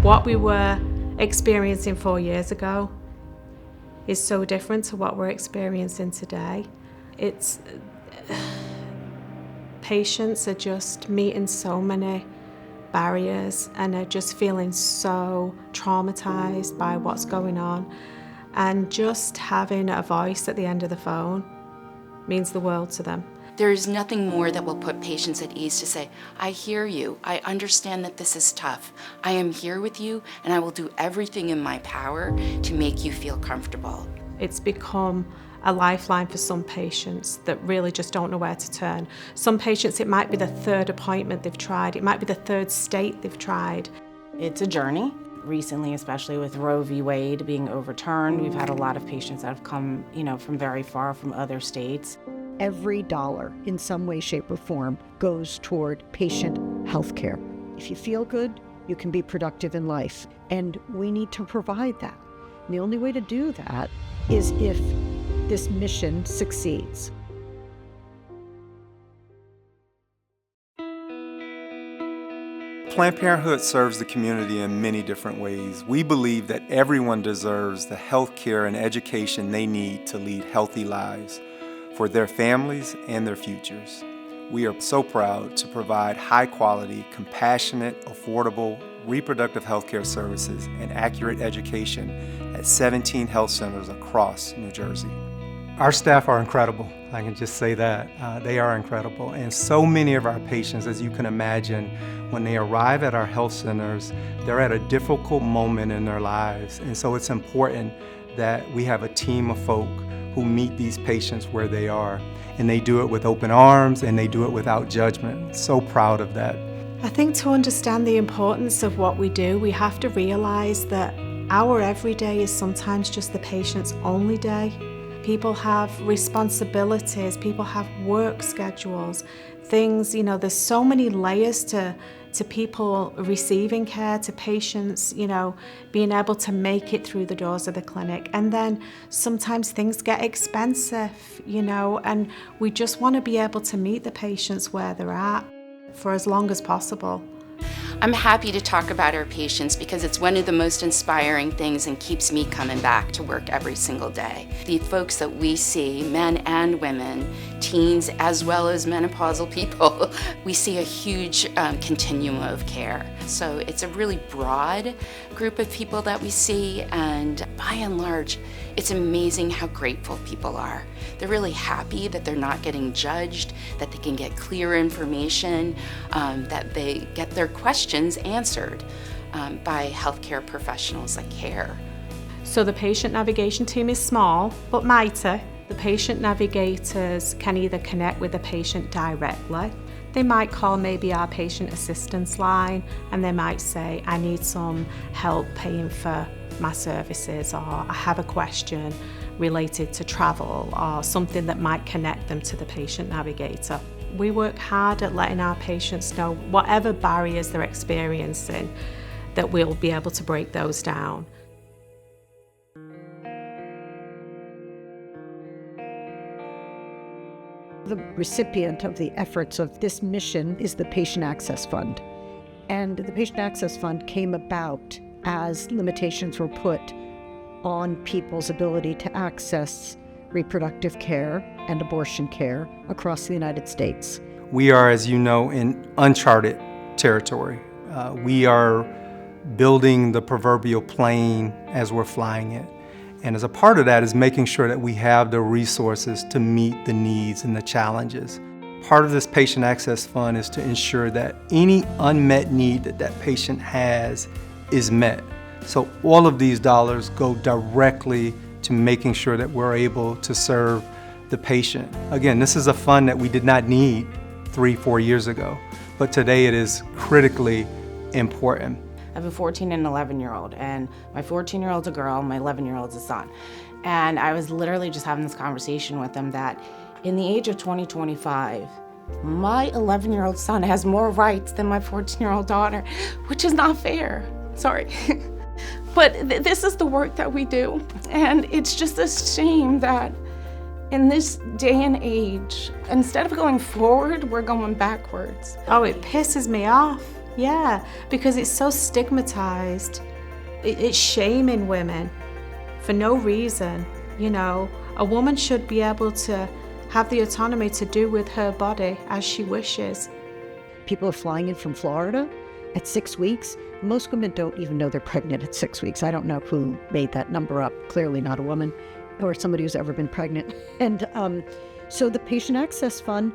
What we were experiencing 4 years ago is so different to what we're experiencing today. Patients are just meeting so many barriers and are just feeling so traumatized by what's going on. And just having a voice at the end of the phone means the world to them. There is nothing more that will put patients at ease to say, I hear you, I understand that this is tough. I am here with you and I will do everything in my power to make you feel comfortable. It's become a lifeline for some patients that really just don't know where to turn. Some patients, it might be the third appointment they've tried. It might be the third state they've tried. It's a journey. Recently, especially with Roe v. Wade being overturned, we've had a lot of patients that have come, from very far from other states. Every dollar in some way, shape, or form goes toward patient health care. If you feel good, you can be productive in life, and we need to provide that. And the only way to do that is if this mission succeeds. Planned Parenthood serves the community in many different ways. We believe that everyone deserves the health care and education they need to lead healthy lives for their families and their futures. We are so proud to provide high-quality, compassionate, affordable, reproductive health care services and accurate education at 17 health centers across New Jersey. Our staff are incredible. I can just say that. They are incredible. And so many of our patients, as you can imagine, when they arrive at our health centers, they're at a difficult moment in their lives. And so it's important that we have a team of folk who meet these patients where they are. And they do it with open arms and they do it without judgment. So proud of that. I think to understand the importance of what we do, we have to realize that our everyday is sometimes just the patient's only day. People have responsibilities, people have work schedules, things, there's so many layers to people receiving care, to patients, being able to make it through the doors of the clinic. And then sometimes things get expensive, and we just want to be able to meet the patients where they're at for as long as possible. I'm happy to talk about our patients because it's one of the most inspiring things and keeps me coming back to work every single day. The folks that we see, men and women, teens as well as menopausal people, we see a huge continuum of care. So it's a really broad group of people that we see, and by and large, it's amazing how grateful people are. They're really happy that they're not getting judged, that they can get clear information, that they get their questions answered by healthcare professionals that care. So the patient navigation team is small but mighty. The patient navigators can either connect with the patient directly. They might call maybe our patient assistance line and they might say, I need some help paying for my services, or I have a question related to travel, or something that might connect them to the patient navigator. We work hard at letting our patients know whatever barriers they're experiencing, that we'll be able to break those down. The recipient of the efforts of this mission is the Patient Access Fund. And the Patient Access Fund came about as limitations were put on people's ability to access reproductive care and abortion care across the United States. We are, as you know, in uncharted territory. We are building the proverbial plane as we're flying it. And as a part of that is making sure that we have the resources to meet the needs and the challenges. Part of this Patient Access Fund is to ensure that any unmet need that that patient has is met. So all of these dollars go directly to making sure that we're able to serve the patient. Again, this is a fund that we did not need 3-4 years ago, but today it is critically important. I have a 14 and 11-year-old, and my 14-year-old's a girl, my 11-year-old's a son. And I was literally just having this conversation with them that in the age of 2025, my 11-year-old son has more rights than my 14-year-old daughter, which is not fair. Sorry. But this is the work that we do. And it's just a shame that in this day and age, instead of going forward, we're going backwards. Oh, it pisses me off. Yeah, because it's so stigmatized. It's shaming women for no reason. You know, a woman should be able to have the autonomy to do with her body as she wishes. People are flying in from Florida at 6 weeks. Most women don't even know they're pregnant at 6 weeks. I don't know who made that number up. Clearly not a woman or somebody who's ever been pregnant. And so the Patient Access Fund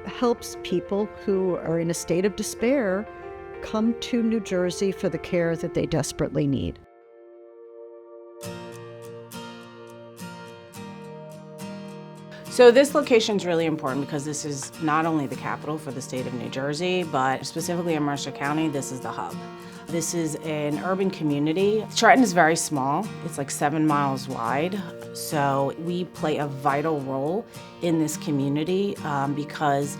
helps people who are in a state of despair come to New Jersey for the care that they desperately need. So this location is really important because this is not only the capital for the state of New Jersey, but specifically in Mercer County, this is the hub. This is an urban community. Trenton is very small. It's like 7 miles wide. So we play a vital role in this community because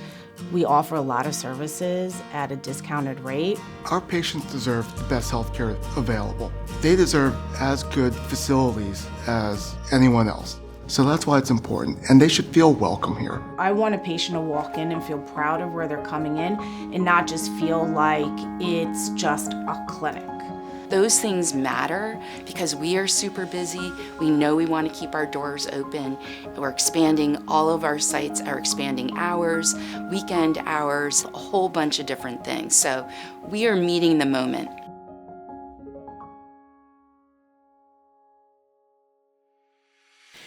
we offer a lot of services at a discounted rate. Our patients deserve the best health care available. They deserve as good facilities as anyone else. So that's why it's important, and they should feel welcome here. I want a patient to walk in and feel proud of where they're coming in and not just feel like it's just a clinic. Those things matter because we are super busy. We know we want to keep our doors open. We're expanding all of our sites, are expanding hours, weekend hours, a whole bunch of different things. So we are meeting the moment.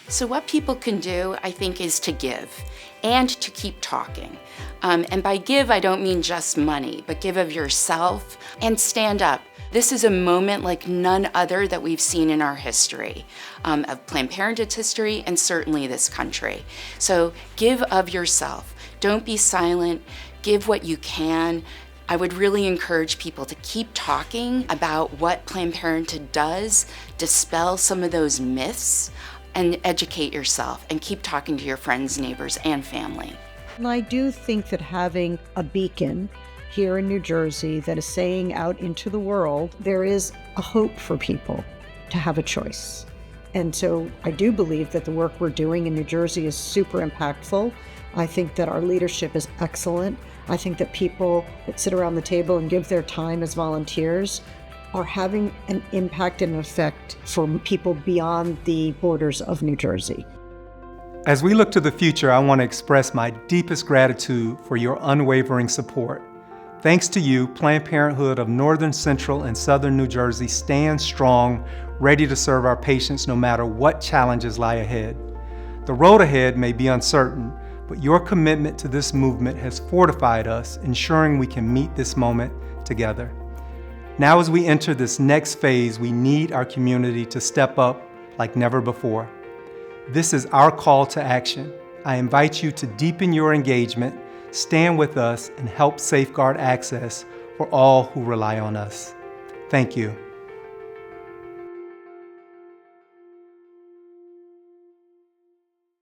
So what people can do, I think, is to give and to keep talking. And by give, I don't mean just money, but give of yourself and stand up. This is a moment like none other that we've seen in our history, of Planned Parenthood's history, and certainly this country. So give of yourself. Don't be silent. Give what you can. I would really encourage people to keep talking about what Planned Parenthood does, dispel some of those myths, and educate yourself, and keep talking to your friends, neighbors, and family. And I do think that having a beacon here in New Jersey that is saying out into the world, there is a hope for people to have a choice. And so I do believe that the work we're doing in New Jersey is super impactful. I think that our leadership is excellent. I think that people that sit around the table and give their time as volunteers are having an impact and effect for people beyond the borders of New Jersey. As we look to the future, I want to express my deepest gratitude for your unwavering support. Thanks to you, Planned Parenthood of Northern, Central, and Southern New Jersey stands strong, ready to serve our patients no matter what challenges lie ahead. The road ahead may be uncertain, but your commitment to this movement has fortified us, ensuring we can meet this moment together. Now, as we enter this next phase, we need our community to step up like never before. This is our call to action. I invite you to deepen your engagement, stand with us, and help safeguard access for all who rely on us. Thank you.